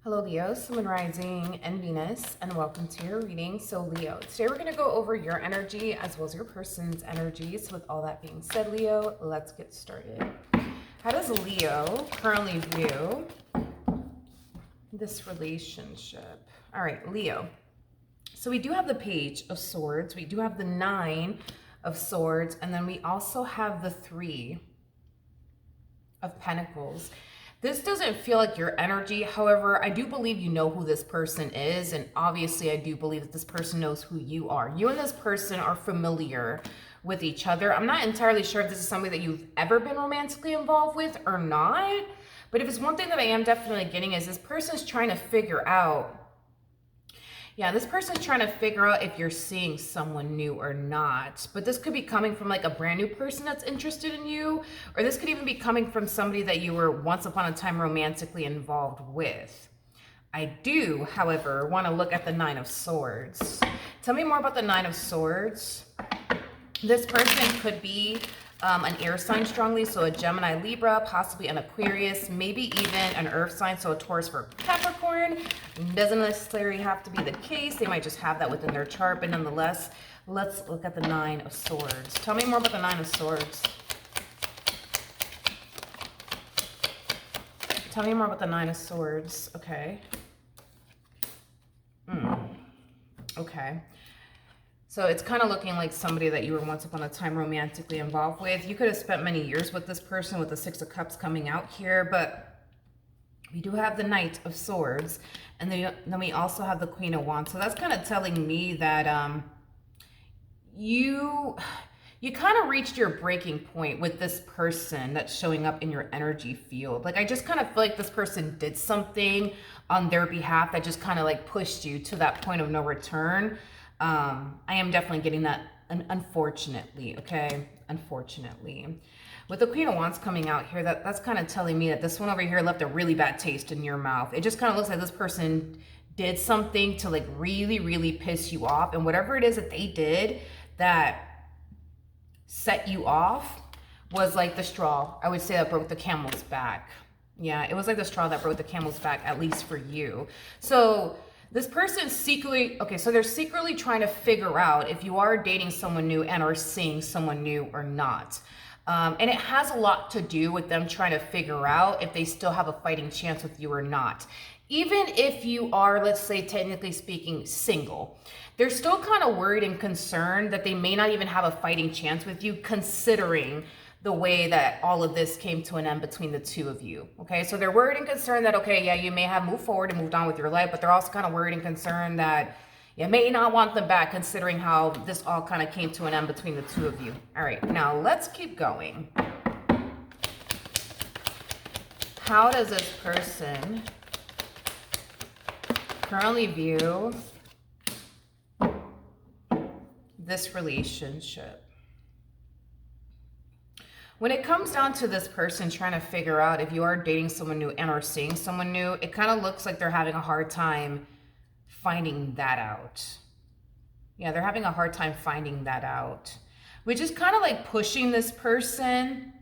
Hello Leo, Sun, Rising, and Venus, and welcome to your reading. So Leo, today we're going to go over your energy as well as your person's energy. So with all that being said, Leo, let's get started. How does Leo currently view this relationship? All right, Leo. So we do have the Page of Swords, we do have the Nine of Swords, and then we also have the Three of Pentacles. This doesn't feel like your energy. However, I do believe you know who this person is. And obviously, I do believe that this person knows who you are. You and this person are familiar with each other. I'm not entirely sure if this is somebody that you've ever been romantically involved with or not. But if it's one thing that I am definitely getting is this person's trying to figure out, this person's trying to figure out if you're seeing someone new or not. But this could be coming from like a brand new person that's interested in you, or this could even be coming from somebody that you were once upon a time romantically involved with. I do, however, want to look at the Nine of Swords. Tell me more about the Nine of Swords. This person could be an air sign strongly, so a Gemini, Libra, possibly an Aquarius, maybe even an earth sign, so a Taurus for Capricorn. Doesn't necessarily have to be the case. They might just have that within their chart, but nonetheless, let's look at the Nine of Swords. Tell me more about the Nine of Swords. Tell me more about the Nine of Swords. Okay. Okay. So it's kind of looking like somebody that you were once upon a time romantically involved with. You could have spent many years with this person with the Six of Cups coming out here, but we do have the Knight of Swords, and then we also have the Queen of Wands. So that's kind of telling me that you kind of reached your breaking point with this person that's showing up in your energy field. Like, I just kind of feel like this person did something on their behalf that just kind of like pushed you to that point of no return. I am definitely getting that, unfortunately, okay? Unfortunately. With the Queen of Wands coming out here, that's kind of telling me that this one over here left a really bad taste in your mouth. It just kind of looks like this person did something to like really, really piss you off. And whatever it is that they did that set you off was like the straw, I would say, that broke the camel's back. Yeah, it was like the straw that broke the camel's back, at least for you. So this person secretly, so they're secretly trying to figure out if you are dating someone new and are seeing someone new or not. And it has a lot to do with them trying to figure out if they still have a fighting chance with you or not. Even if you are, let's say, technically speaking, single, they're still kind of worried and concerned that they may not even have a fighting chance with you, considering the way that all of this came to an end between the two of you. Okay, so they're worried and concerned that, okay, yeah, you may have moved forward and moved on with your life, but they're also kind of worried and concerned that you may not want them back, considering how this all kind of came to an end between the two of you. All right, now let's keep going. How does this person currently view this relationship? When it comes down to this person trying to figure out if you are dating someone new and are seeing someone new, it kind of looks like they're having a hard time finding that out. Yeah, they're having a hard time finding that out, which is kind of like pushing this person,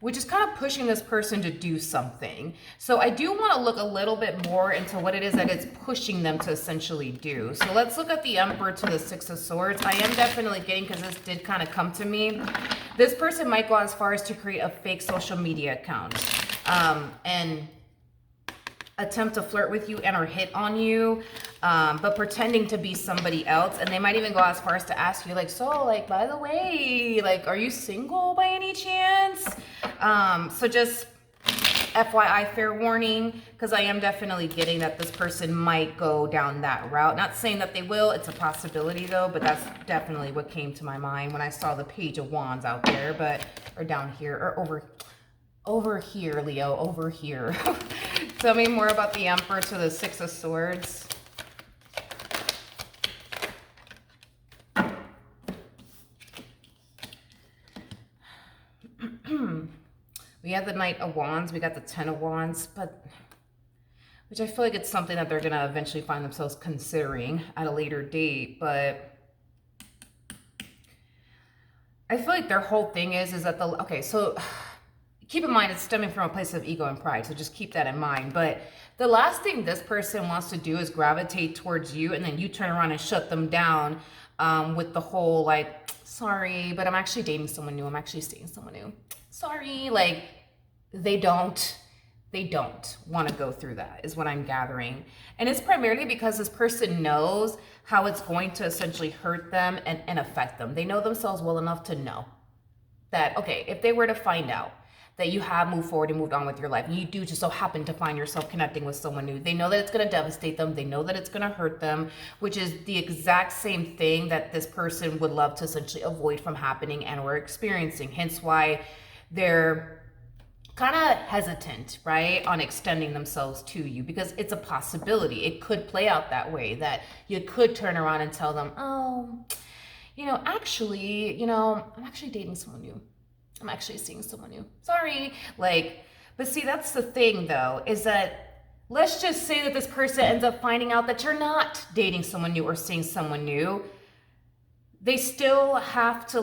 to do something. So I do want to look a little bit more into what it is that it's pushing them to essentially do. So let's look at the Emperor to the Six of Swords. I am definitely getting, because this did kind of come to me, this person might go as far as to create a fake social media account and attempt to flirt with you and or hit on you, but pretending to be somebody else. And they might even go as far as to ask you, like, so, like, by the way, like, are you single by any chance? So just FYI, fair warning, because I am definitely getting that this person might go down that route. Not saying that they will, it's a possibility though, but that's definitely what came to my mind when I saw the Page of Wands out there, or down here, or over here, Leo, over here. Tell me more about the Emperor to the Six of Swords. We have the Knight of Wands, we got the Ten of Wands, which I feel like it's something that they're going to eventually find themselves considering at a later date, but I feel like their whole thing is that so keep in mind it's stemming from a place of ego and pride, so just keep that in mind. But the last thing this person wants to do is gravitate towards you, and then you turn around and shut them down with the whole like, sorry, but I'm actually dating someone new. I'm actually seeing someone new. Sorry, like they don't want to go through that is what I'm gathering. And it's primarily because this person knows how it's going to essentially hurt them and affect them. They know themselves well enough to know that, okay, if they were to find out that you have moved forward and moved on with your life, and you do just so happen to find yourself connecting with someone new, they know that it's going to devastate them. They know that it's going to hurt them, which is the exact same thing that this person would love to essentially avoid from happening and or experiencing. Hence why they're kind of hesitant, right, on extending themselves to you, because it's a possibility. It could play out that way, that you could turn around and tell them, oh, actually, I'm actually dating someone new. I'm actually seeing someone new. Sorry. Like, but see, that's the thing though, is that let's just say that this person ends up finding out that you're not dating someone new or seeing someone new. They still have to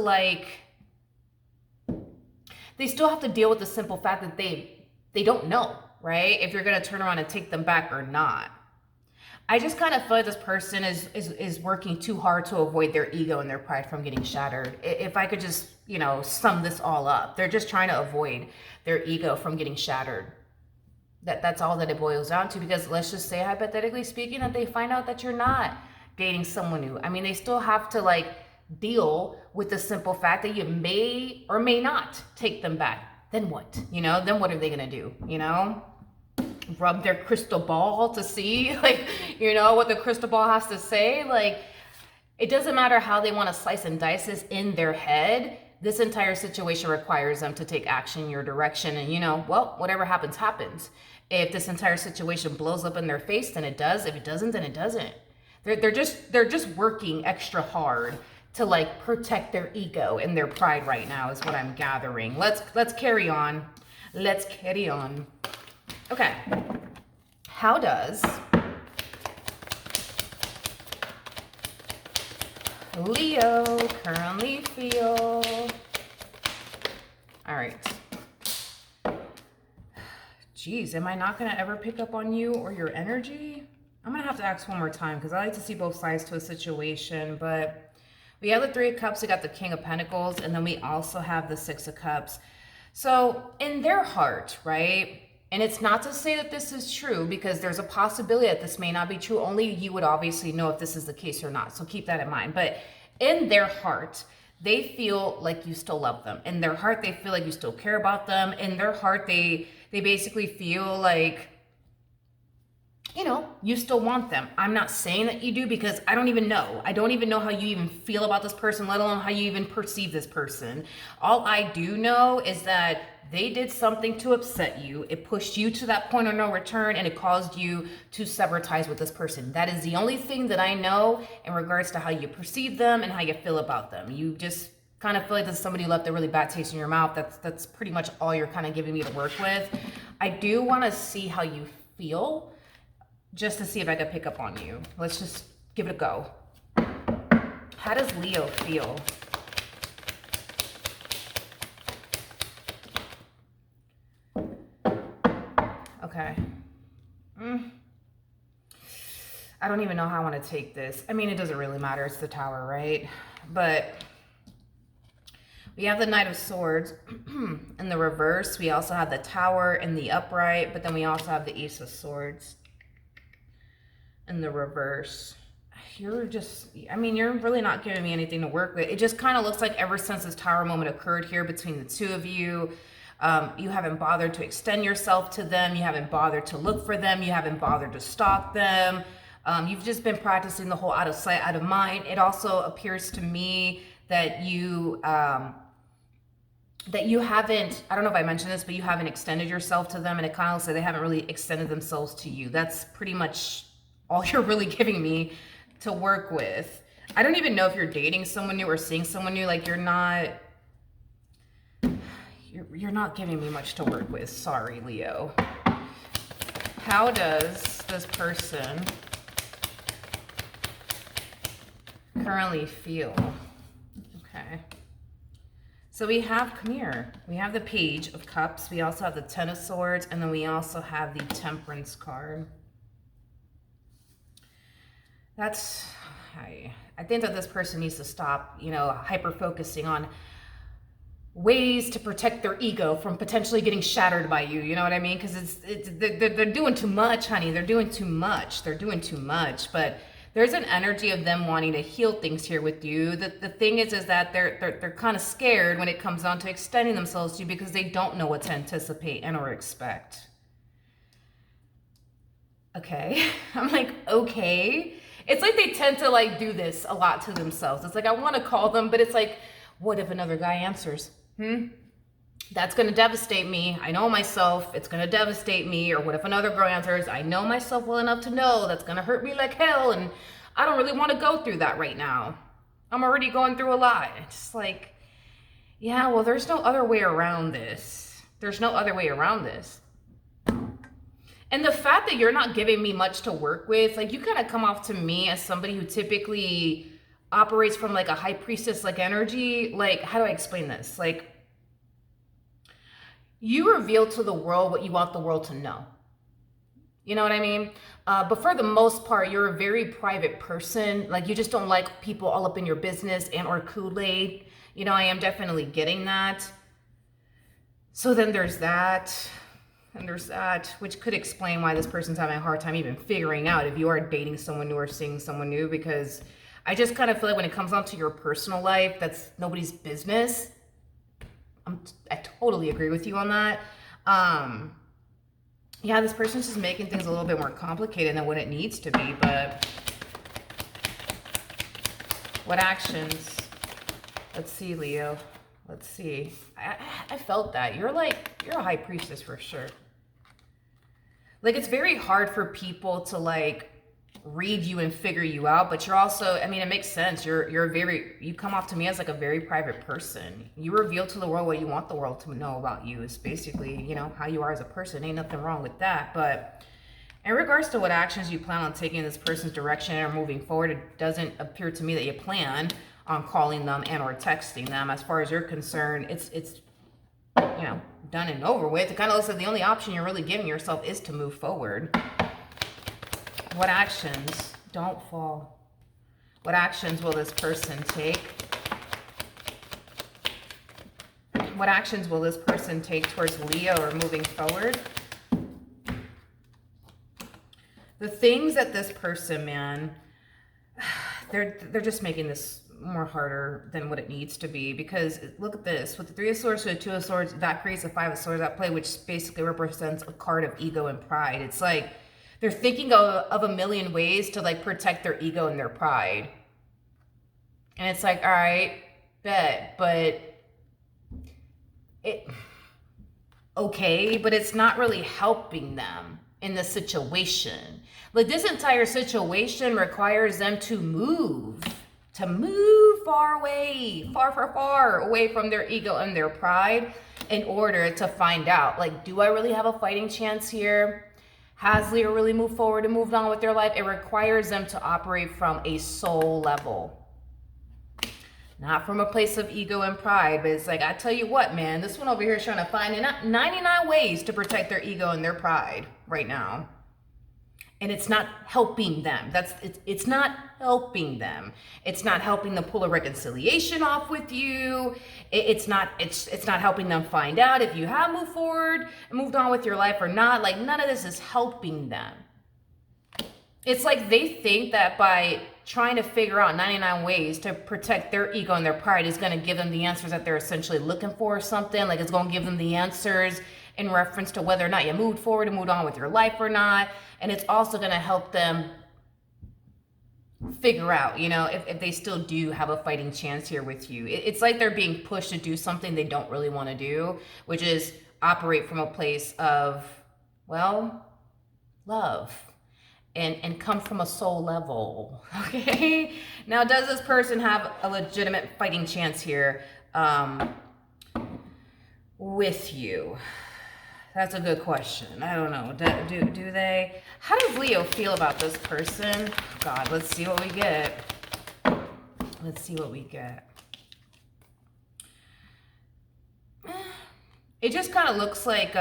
deal with the simple fact that they don't know, right? If you're going to turn around and take them back or not. I just kind of feel like this person is working too hard to avoid their ego and their pride from getting shattered. If I could just, sum this all up, they're just trying to avoid their ego from getting shattered. That's all that it boils down to, because let's just say, hypothetically speaking, that they find out that you're not dating someone new. I mean, they still have to deal with the simple fact that you may or may not take them back. Then what? Then what are they going to do? Rub their crystal ball to see what the crystal ball has to say. It doesn't matter how they want to slice and dice this in their head. This entire situation requires them to take action in your direction, and whatever happens happens. If this entire situation blows up in their face, then it does. If it doesn't, then it doesn't. They're just working extra hard to protect their ego and their pride right now, is what I'm gathering. Let's carry on. Let's carry on. Okay, how does Leo currently feel? All right. Geez, am I not going to ever pick up on you or your energy? I'm going to have to ask one more time, because I like to see both sides to a situation. But we have the Three of Cups, we got the King of Pentacles, and then we also have the Six of Cups. So in their heart, right? And it's not to say that this is true, because there's a possibility that this may not be true. Only you would obviously know if this is the case or not. So keep that in mind. But in their heart, they feel like you still love them. In their heart, they feel like you still care about them. In their heart, they basically feel like, you still want them. I'm not saying that you do, because I don't even know. I don't even know how you even feel about this person, let alone how you even perceive this person. All I do know is that they did something to upset you. It pushed you to that point of no return, and it caused you to sever ties with this person. That is the only thing that I know in regards to how you perceive them and how you feel about them. You just kind of feel like there's somebody who left a really bad taste in your mouth. That's pretty much all you're kind of giving me to work with. I do want to see how you feel, just to see if I could pick up on you. Let's just give it a go. How does Leo feel? Okay. I don't even know how I want to take this. I mean, it doesn't really matter. It's the Tower, right? But we have the Knight of Swords in the reverse. We also have the Tower in the upright, but then we also have the Ace of Swords in the reverse. You're really not giving me anything to work with. It just kind of looks like ever since this Tower moment occurred here between the two of you, you haven't bothered to extend yourself to them. You haven't bothered to look for them. You haven't bothered to stalk them. You've just been practicing the whole out of sight, out of mind. It also appears to me that you haven't, I don't know if I mentioned this, but you haven't extended yourself to them, and it kind of looks like they haven't really extended themselves to you. That's pretty much all you're really giving me to work with. I don't even know if you're dating someone new or seeing someone new. You're not giving me much to work with. Sorry, Leo. How does this person currently feel? Okay. So we have, come here, we have the Page of Cups. We also have the Ten of Swords, and then we also have the Temperance card. That's, I think that this person needs to stop, you know, hyper-focusing on ways to protect their ego from potentially getting shattered by you. You know what I mean? Because they're doing too much, honey. They're doing too much. They're doing too much. But there's an energy of them wanting to heal things here with you. The thing is that they're kind of scared when it comes down to extending themselves to you because they don't know what to anticipate and or expect. Okay. I'm like, okay. It's like they tend to like do this a lot to themselves. It's like, I want to call them, but it's like, what if another guy answers? That's going to devastate me. I know myself. It's going to devastate me. Or what if another girl answers? I know myself well enough to know that's going to hurt me like hell. And I don't really want to go through that right now. I'm already going through a lot. It's like, yeah, well, there's no other way around this. There's no other way around this. And the fact that you're not giving me much to work with, like you kind of come off to me as somebody who typically operates from like a high priestess like energy. Like, how do I explain this? Like, you reveal to the world what you want the world to know. You know what I mean? But for the most part, you're a very private person. Like, you just don't like people all up in your business and or Kool-Aid. You know, I am definitely getting that. So then there's that. And there's that, which could explain why this person's having a hard time even figuring out if you are dating someone new or seeing someone new, because I just kind of feel like when it comes down to your personal life, that's nobody's business. I totally agree with you on that. Yeah, this person's just making things a little bit more complicated than what it needs to be, but what actions? Let's see, Leo. Let's see. I felt that. You're a high priestess for sure. Like, it's very hard for people to like read you and figure you out, but you're also, I mean, it makes sense. You come off to me as like a very private person. You reveal to the world what you want the world to know about you. Is basically, you know, how you are as a person. Ain't nothing wrong with that. But in regards to what actions you plan on taking in this person's direction or moving forward, it doesn't appear to me that you plan on calling them and or texting them. As far as you're concerned, it's you know, done and over with. It kind of looks like the only option you're really giving yourself is to move forward. What actions? Don't fall. What actions will this person take? What actions will this person take towards Leo or moving forward? The things that this person, man, they're just making this more harder than what it needs to be, because look at this, with the Three of Swords to the Two of Swords, that creates a Five of Swords at play, which basically represents a card of ego and pride. It's like they're thinking of a million ways to like protect their ego and their pride, and it's like, all right, bet, but but it's not really helping them in the situation. Like, this entire situation requires them to move far away, far away from their ego and their pride in order to find out, like, do I really have a fighting chance here? Has Leo really moved forward and moved on with their life? It requires them to operate from a soul level, not from a place of ego and pride. But it's like, I tell you what, man, this one over here is trying to find 99 ways to protect their ego and their pride right now. And it's not helping them. It's not helping them. It's not helping them pull a reconciliation off with you. It's not helping them find out if you have moved forward and moved on with your life or not. Like, none of this is helping them. It's like they think that by trying to figure out 99 ways to protect their ego and their pride is going to give them the answers that they're essentially looking for or something. Like, it's going to give them the answers in reference to whether or not you moved forward and moved on with your life or not. And it's also going to help them figure out, you know, if they still do have a fighting chance here with you. It's like they're being pushed to do something they don't really want to do, which is operate from a place of, well, love. And come from a soul level, okay? Now, does this person have a legitimate fighting chance here with you? That's a good question. I don't know. Do they? How does Leo feel about this person? God, let's see what we get. Let's see what we get. it just kind of looks like,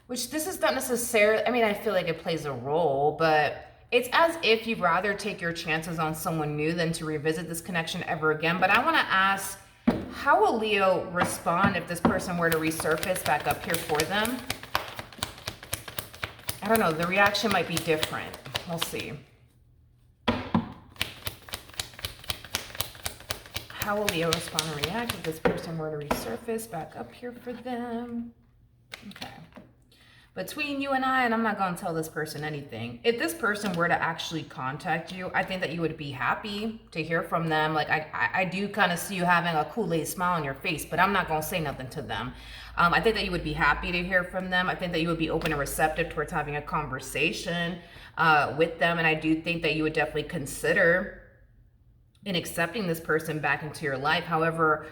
which this is not necessarily, I mean, I feel like it plays a role, but it's as if you'd rather take your chances on someone new than to revisit this connection ever again. But I want to ask, how will Leo respond if this person were to resurface back up here for them? I don't know, the reaction might be different. We'll see. How will Leo respond and react if this person were to resurface back up here for them? Okay. Between you and I'm not going to tell this person anything. If this person were to actually contact you, I think that you would be happy to hear from them. Like, I do kind of see you having a Kool-Aid smile on your face, but I'm not going to say nothing to them. I think that you would be happy to hear from them. I think that you would be open and receptive towards having a conversation with them. And I do think that you would definitely consider in accepting this person back into your life. However,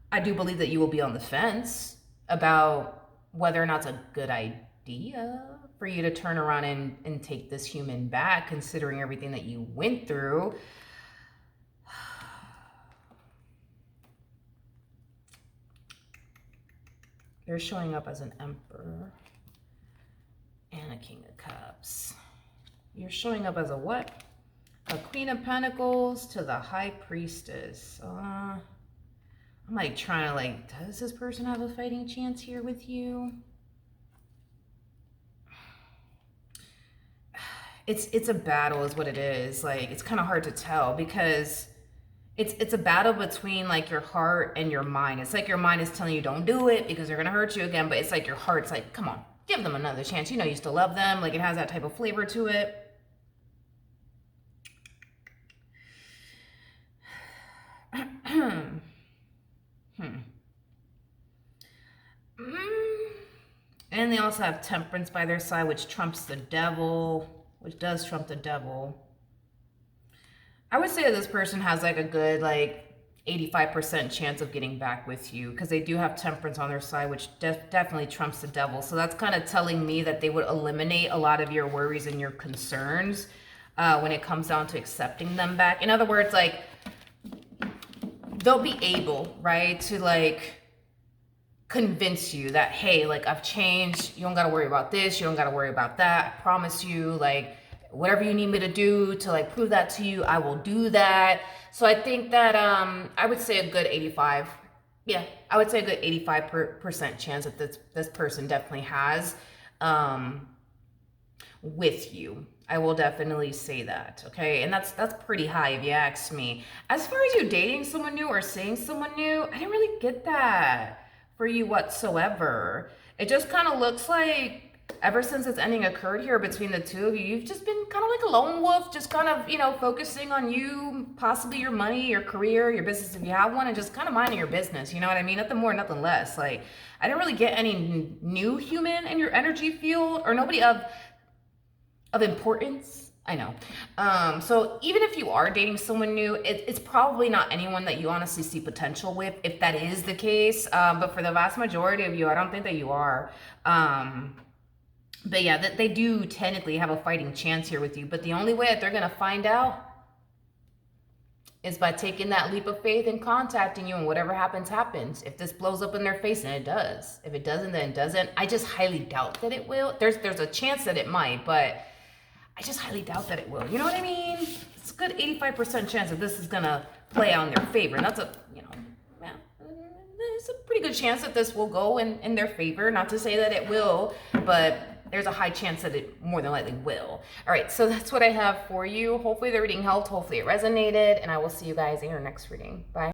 I do believe that you will be on the fence about whether or not it's a good idea for you to turn around and take this human back, considering everything that you went through. You're showing up as an Emperor and a King of Cups. You're showing up as a what? A Queen of Pentacles to the High Priestess. I'm like trying to like, does this person have a fighting chance here with you? It's a battle is what it is. Like, it's kind of hard to tell because it's a battle between like your heart and your mind. It's like your mind is telling you don't do it because they're going to hurt you again. But it's like your heart's like, come on, give them another chance. You know, you still love them. Like, it has that type of flavor to it. And they also have Temperance by their side, which trumps the Devil. Which does trump the Devil. I would say that this person has like a good like 85% chance of getting back with you because they do have Temperance on their side, which definitely trumps the Devil. So that's kind of telling me that they would eliminate a lot of your worries and your concerns when it comes down to accepting them back. In other words, like, they'll be able, right, to like convince you that, hey, like, I've changed. You don't got to worry about this. You don't got to worry about that. I promise you, like, whatever you need me to do to like prove that to you, I will do that. So I think that I would say a good 85. Yeah, I would say a good 85% chance that this person definitely has with you. I will definitely say that, okay? And that's pretty high if you ask me. As far as you dating someone new or seeing someone new, I didn't really get that for you whatsoever. It just kind of looks like ever since this ending occurred here between the two of you, you've just been kind of like a lone wolf, just kind of, you know, focusing on you, possibly your money, your career, your business if you have one, and just kind of minding your business, you know what I mean? Nothing more, nothing less. Like, I didn't really get any new human in your energy field or nobody of importance. I know. So even if you are dating someone new, it's probably not anyone that you honestly see potential with, if that is the case. But for the vast majority of you, I don't think that you are. But yeah, they do technically have a fighting chance here with you. But the only way that they're going to find out is by taking that leap of faith and contacting you, and whatever happens, happens. If this blows up in their face, and it does. If it doesn't, then it doesn't. I just highly doubt that it will. There's a chance that it might, but I just highly doubt that it will. You know what I mean? It's a good 85% chance that this is going to play out in their favor. And that's a, you know, yeah, there's a pretty good chance that this will go in their favor. Not to say that it will, but there's a high chance that it more than likely will. All right, so that's what I have for you. Hopefully the reading helped. Hopefully it resonated. And I will see you guys in your next reading. Bye.